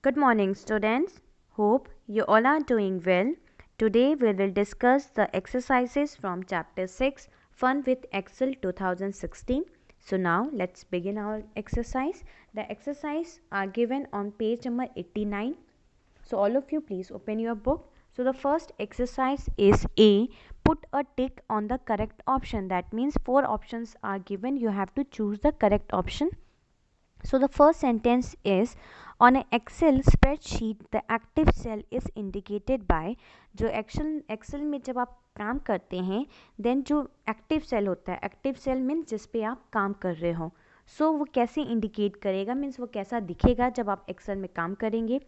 Good morning, students. Hope you all are doing well. Today we will discuss the exercises from Chapter 6 Fun with Excel 2016. So now let's begin our exercise. The exercise are given on page number 89. So all of you please open your book. So the first exercise is A. Put a tick on the correct option. That means 4 options are given. You have to choose the correct option. So the first sentence is on an Excel spreadsheet the active cell is indicated by. जो Excel में जब आप काम करते हैं then जो active cell होता है, एक्टिव सेल मीन्स जिस पे आप काम कर रहे हो, सो वो कैसे इंडिकेट करेगा, मीन्स वो कैसा दिखेगा जब आप एक्सेल में काम करेंगे.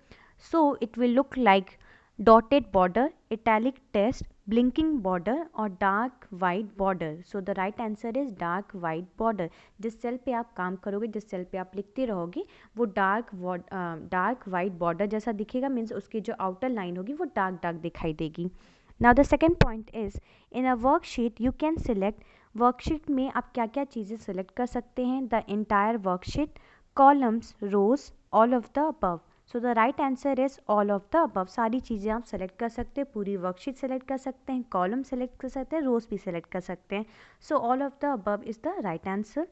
So it will look like dotted border, italic text, blinking border और dark white border. So the right answer is dark white border. जिस सेल पे आप काम करोगे, जिस सेल पे आप लिखते रहोगे, वो डार्क वाइट बॉर्डर जैसा दिखेगा, मीन्स उसकी जो आउटर लाइन होगी वो डार्क दिखाई देगी. Now the second point is in a worksheet you can select. Worksheet में आप क्या क्या चीज़ें सेलेक्ट कर सकते हैं. The entire worksheet, columns, rows, all of the above. So the right answer is all of the above. सारी चीज़ें आप सेलेक्ट कर सकते हैं, पूरी वर्कशीट सेलेक्ट कर सकते हैं, कॉलम सेलेक्ट कर सकते हैं, रोज भी सेलेक्ट कर सकते हैं. So all of the above is the right answer.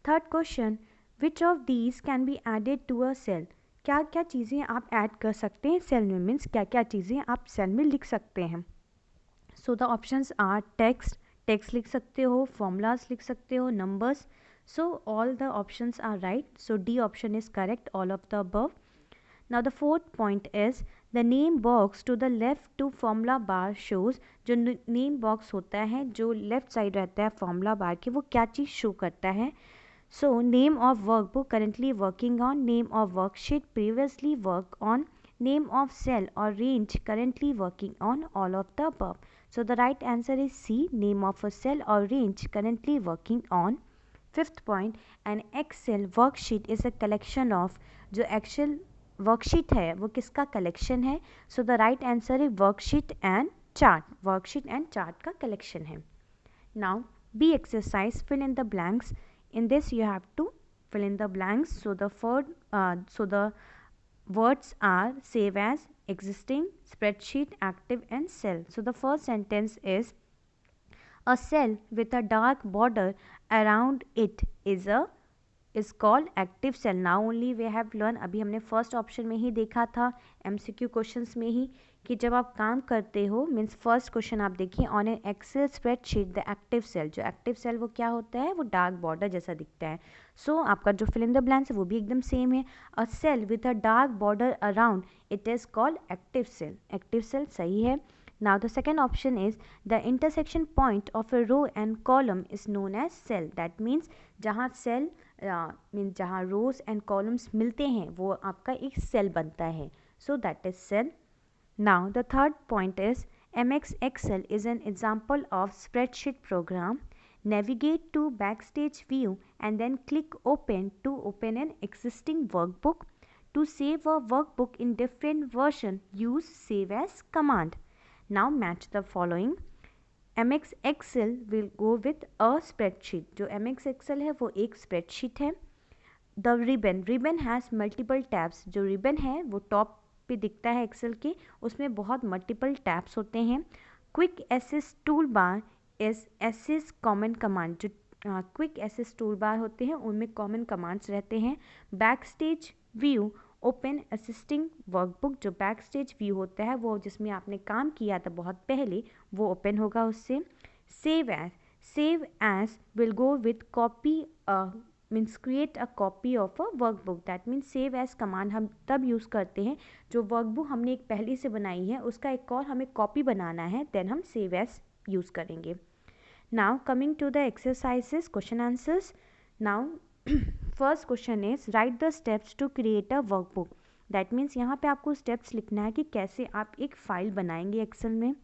Third question, which of these can be added to a cell. क्या क्या चीज़ें आप ऐड कर सकते हैं सेल में, मीन्स क्या क्या चीज़ें आप सेल में लिख सकते हैं. So the options are text लिख सकते हो, फॉर्मूलाज लिख सकते हो, numbers. So all the options are right. So D option is correct, all of the above. Now the fourth point is the name box to the left to formula bar shows. जो name box होता है जो left side रहता है formula bar के, वो क्या चीज़ show करता है. So name of workbook currently working on, name of worksheet previously worked on, name of cell or range currently working on, all of the above. So the right answer is C, name of a cell or range currently working on. Fifth point, an Excel worksheet is a collection of. जो Excel worksheet है वो किसका collection है. So the right answer is worksheet and chart. Worksheet and chart का collection है. Now B exercise, fill in the blanks. In this you have to fill in the blanks. So the words are save as, existing, spreadsheet, active and cell. So the first sentence is a cell with a dark border around it is called active cell. Now only we have learned, अभी हमने first option में ही देखा था MCQ questions में ही कि जब आप काम करते हो, मीन्स फर्स्ट क्वेश्चन आप देखिए, on an Excel spreadsheet the active cell. जो एक्टिव सेल वो क्या होता है, वो डार्क बॉर्डर जैसा दिखता है. सो आपका जो फिल इन द ब्लैंक्स है वो भी एकदम सेम है. A cell with a dark border around it is called active cell. Active cell सही है. Now the second option is the intersection point of a row and column is known as cell. That means जहाँ cell means जहाँ रोज and columns मिलते हैं वो आपका एक cell बनता है. So that is cell. Now the third point is MX Excel is an example of spreadsheet program. Navigate to backstage view and then click open to open an existing workbook. To save a workbook in different version, use save as command. Now match the following. MX Excel will go with a spreadsheet. जो MX Excel है वो एक spreadsheet है. The ribbon has multiple tabs. जो ribbon है वो top पे दिखता है Excel के, उसमें बहुत multiple tabs होते हैं. Quick access toolbar is access common command. जो क्विक एसेस टूल बार होते हैं उनमें कॉमन कमांड्स रहते हैं. Backstage view open assisting workbook. जो बैक स्टेज व्यू होता है वो जिसमें आपने काम किया था बहुत पहले, वो ओपन होगा उससे. Save as will go with copy means create a copy of a workbook. That means save as command हम तब यूज़ करते हैं जो वर्कबुक हमने एक पहले से बनाई है उसका एक और हमें कॉपी बनाना है, देन हम सेव एज यूज़ करेंगे. Now coming to the exercises, question answers. Now first question is write the steps to create a workbook. That means यहाँ पे आपको steps लिखना है कि कैसे आप एक फाइल बनाएंगे Excel में.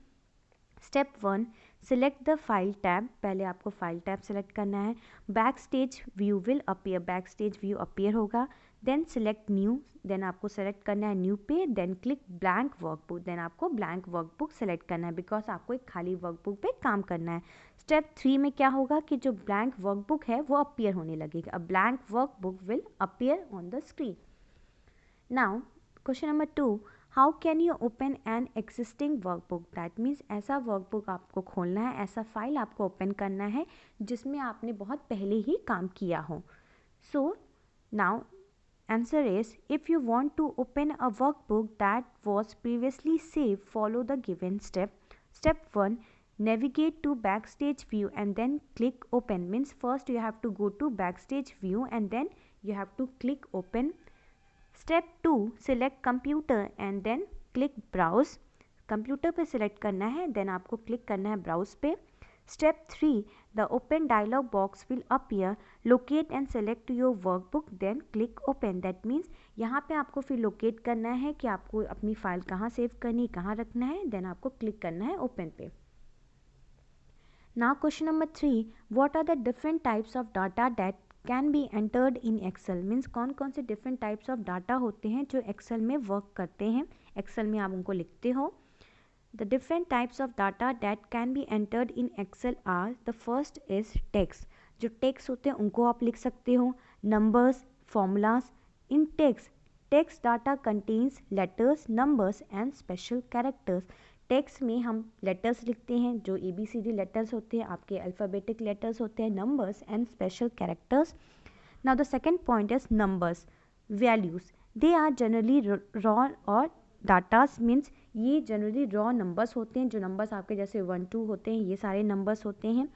Step 1, select the file tab. पहले आपको file tab select करना है. Backstage view will appear. Backstage view appear होगा. Then select new. Then आपको select करना है new पे. Then click blank workbook. Then आपको blank workbook select करना है because आपको एक खाली workbook पे काम करना है. Step 3 में क्या होगा कि जो blank workbook है वो appear होने लगेगा. A blank workbook will appear on the screen. Now question number 2, how can you open an existing workbook? That means ऐसा वर्कबुक आपको खोलना है, ऐसा फाइल आपको ओपन करना है जिसमें आपने बहुत पहले ही काम किया हो. So now answer is, if you want to open a workbook that was previously saved, follow the given step. Step 1, navigate to backstage view and then click open. Means first you have to go to backstage view and then you have to click open. Step 2, select computer and then click browse. Computer पे select करना है, then आपको click करना है browse पे. Step 3, the open dialog box will appear. Locate and select your workbook, then click open. That means यहाँ पे आपको फिर लोकेट करना है कि आपको अपनी फाइल कहाँ सेव करनी, कहाँ रखना है, देन आपको क्लिक करना है ओपन पे. Now question number 3, what are the different types of data that can be entered in Excel? Means कौन कौन से different types of data होते हैं जो Excel में वर्क करते हैं, Excel में आप उनको लिखते हो. The different types of data that can be entered in Excel are, the first is text. जो text होते हैं उनको आप लिख सकते हो. Numbers, formulas. In text data contains letters, numbers and special characters. text में हम letters लिखते हैं जो ABCD letters होते हैं, आपके alphabetic letters होते हैं, numbers and special characters. Now the second point is numbers, values. They are generally raw or datas means ये जनरली रॉ नंबर्स होते हैं, जो नंबर्स आपके जैसे 1 2 होते हैं, ये सारे नंबर्स होते हैं.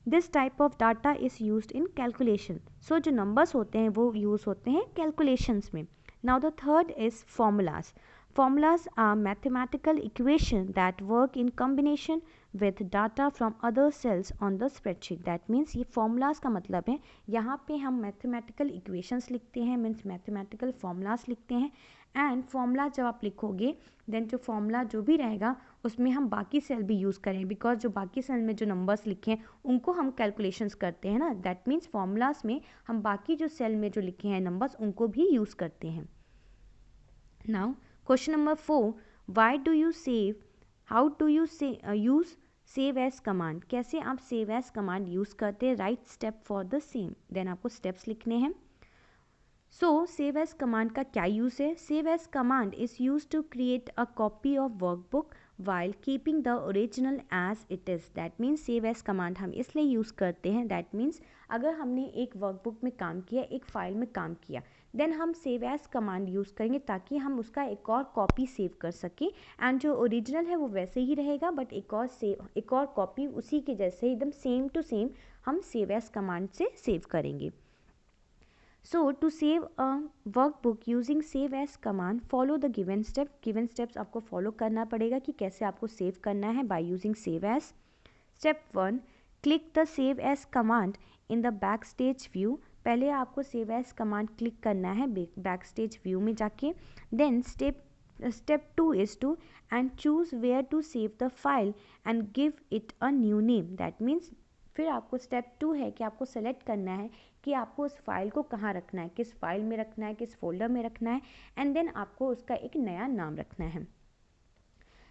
This type of data is used in calculation. So जो नंबर्स होते हैं वो यूज़ होते हैं कैलकुलेशंस में. Now the third is formulas. Formulas are mathematical equations that work in combination with data from other cells on the spreadsheet. That means ये formulas का मतलब है यहाँ पे हम mathematical equations लिखते हैं, means mathematical formulas लिखते हैं. एंड फॉर्मूला जब आप लिखोगे देन जो फॉर्मूला जो भी रहेगा उसमें हम बाकी सेल भी यूज़ करें, बिकॉज जो बाकी सेल में जो नंबर्स लिखे हैं उनको हम कैलकुलेशंस करते हैं ना. दैट मीन्स फॉर्मूलाज में हम बाकी जो सेल में जो लिखे हैं नंबर्स उनको भी यूज़ करते हैं. Now question number 4, why do you save, how do you use save as command? कैसे आप सेव एज कमांड यूज़ करते हैं? Write step for the same. Then आपको स्टेप्स लिखने हैं. सो सेव एज कमांड का क्या यूज़ है? Save as command is use to create a copy of workbook while keeping the original as it is. That means save as command हम इसलिए use करते हैं, दैट मीन्स अगर हमने एक वर्कबुक में काम किया, एक फाइल में काम किया, देन हम सेव एज कमांड यूज़ करेंगे ताकि हम उसका एक और कॉपी सेव कर सकें. एंड जो ओरिजिनल है वो वैसे ही रहेगा, बट एक और कॉपी उसी के जैसे एकदम सेम टू सेम हम सेव एज कमांड से सेव करेंगे. So to save a workbook using save as command, follow the given step. Given steps आपको follow करना पड़ेगा कि कैसे आपको save करना है by using save as. Step 1, click the save as command in the backstage view. पहले आपको save as command click करना है backstage view में जाके. Then step 2 is to and choose where to save the file and give it a new name. That means फिर आपको step 2 है कि आपको सेलेक्ट करना है कि आपको उस फाइल को कहाँ रखना है, किस फाइल में रखना है, किस फोल्डर में रखना है, एंड देन आपको उसका एक नया नाम रखना है.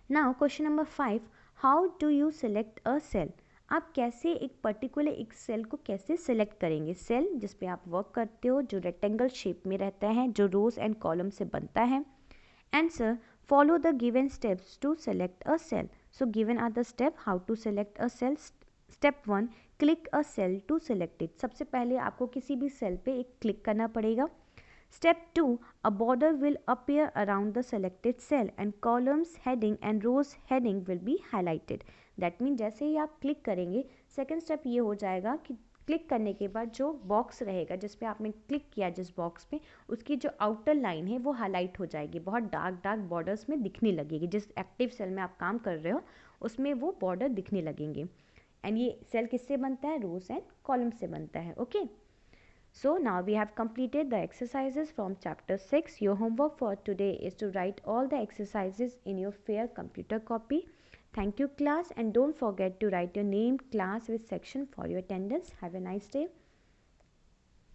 Now question number 5, how do you select a cell? आप कैसे एक पर्टिकुलर एक सेल को कैसे सेलेक्ट करेंगे? सेल जिस पे आप वर्क करते हो, जो रेक्टेंगल शेप में रहता है, जो रोज एंड कॉलम से बनता है. Answer, follow the given steps to select a cell. So given are the step how to select a cell. Step 1, click a cell to select it. सबसे पहले आपको किसी भी सेल पे एक क्लिक करना पड़ेगा. Step 2, a border will appear around the selected cell and columns heading and rows heading will be highlighted. That mean जैसे ही आप क्लिक करेंगे, सेकेंड स्टेप ये हो जाएगा कि क्लिक करने के बाद जो बॉक्स रहेगा जिस पे आपने क्लिक किया, जिस बॉक्स पे, उसकी जो आउटर लाइन है वो हाईलाइट हो जाएगी, बहुत डार्क बॉर्डर्स में दिखने लगेगी. जिस एक्टिव सेल में आप काम कर रहे हो उसमें वो बॉर्डर दिखने लगेंगे. एंड ये सेल किससे बनता है? रोज एंड कॉलम से बनता है. Okay, so now we have completed the exercises from chapter 6. Your homework for today is to write all the exercises in your fair computer copy. Thank you class, and don't forget to write your name, class with section for your attendance. Have a nice day.